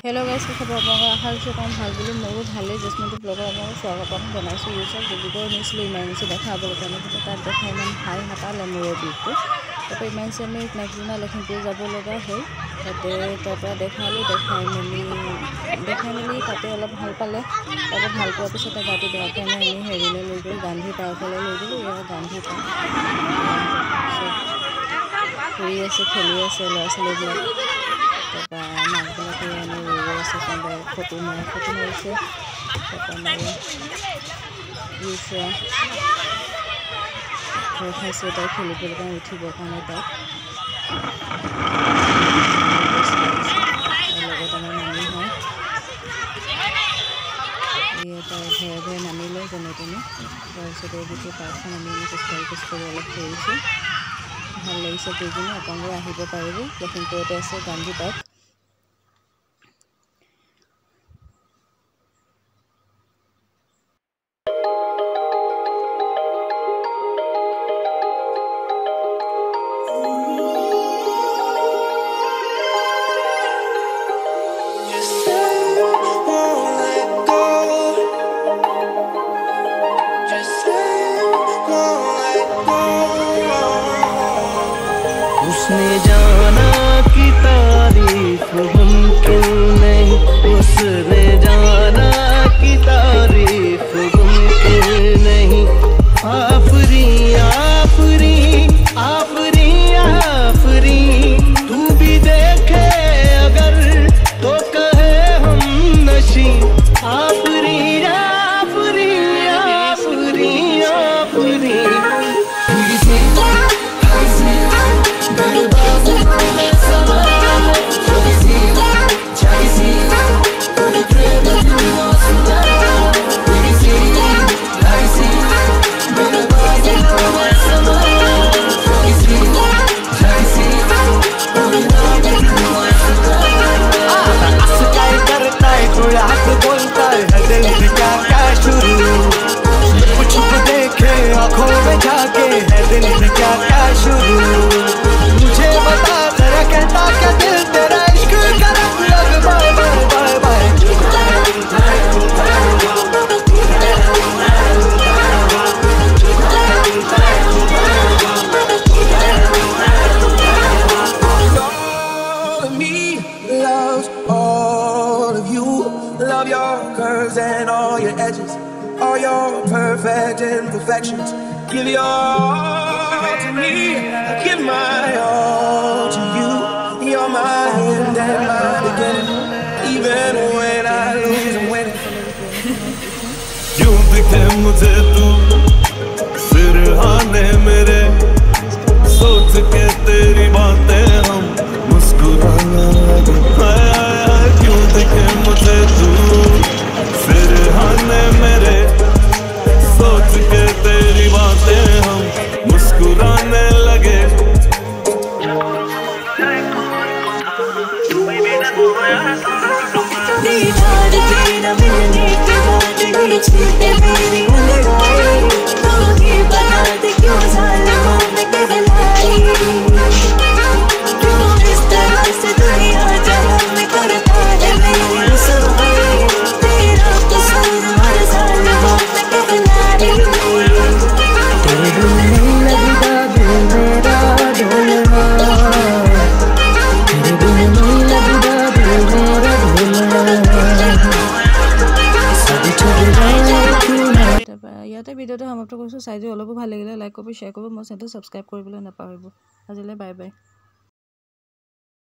Hello guys কি খবৰ আপোনালোকৰ আশা কৰিছোঁ কাম ভাল বুলি মোৰো ভালেই জেসমিনটো ব্লগৰ আপোনালোকক স্বাগতম জনাইছোঁ ইউচাৰ ডিব্ৰুগড় নিছিলোঁ ইমাৰ্জেঞ্চি দেখাবলৈ কাৰণে তাত দেখা ইমান ভাল নাপালে মূৰৰ বিষটো তাৰপৰা ইমাৰ্জেঞ্চি আমি নেক্সট দিনা লখিমপুৰ যাব লগা হ'ল তাতে তাৰপৰা দেখাই মেলি তাতে অলপ ভাল পালে তাৰপৰা ভাল পোৱাৰ পিছতে গাটো বেয়া কাৰণে আমি হেৰিলৈ লৈ গ'লোঁ গান্ধী পাৰ্কলৈ লৈ গ'লোঁ ইয়াৰ গান্ধী পাৰ্ক ফুৰি আছে খেলি আছে ল'ৰা ছোৱালীবিলাক তাৰপৰা মাকবিলাকে আমি ৰৈ আছে কোনোবাই ফটো মাৰিছে তাৰপৰা মাৰি ইউচৰা ভয় খাইছে তাই খেলিবলৈ কাৰণে উঠিবৰ কাৰণে তাত লগত আমাৰ নামি হয় তাই ভয়ে নামিলে যেনে তেনে তাৰপিছতে গোটেই পাৰ্কখন আমি খোজকাঢ়ি অলপ ফুৰিছোঁ ভাল লাগিছে কেইজনী আপোনালোকে আহিব পাৰিব লখিমপুৰতে আছে গান্ধী পাৰ্ক उसने जाना कि तारीफ मुमकिन नहीं उसने जाना कि तारीफ मुमकिन नहीं आफरी आफरी आफरी आफरी तू भी देखे अगर तो कहे हम नशी आफरी आफरी आफरी आफरी Love your curves and all your edges, all your perfect imperfections. Give your all to me, I give my all to you. You're my end and my beginning. Even when I lose, I'm winning. यूं दिखे मुझे तू सिरहाने मेरे सोच के तेरी बातें हम मुस्कुराने लगे क्यों दिखे मुझे तू सिरहाने मेरे सोच के तेरी बातें हम मुस्कुराने लगे दीवार तेरा मिलने के बाद ही छूटे मेरी अंगड़ाई तो ही बता दे क्यों ज़ालिमा मैं कहलाई क्यों इस तरह से दुनिया जहां में करता है मेरी रसवाई तेरा कसूर हर ज़ालिमा मैं कहलाई तेरे दिल नहीं लगता दिल मेरा ढोलना तेरे दिल नहीं लगता दिल मेरा ইয়াতে ভিডিঅ'টো সমাপ্ত কৰিছোঁ চাই যদি অলপো ভাল লাগিলে লাইক কৰিব শ্বেয়াৰ কৰিব মোৰ চেনেলটো ছাবস্ক্ৰাইব কৰিবলৈ নাপাহৰিব আজিলৈ বাই বাই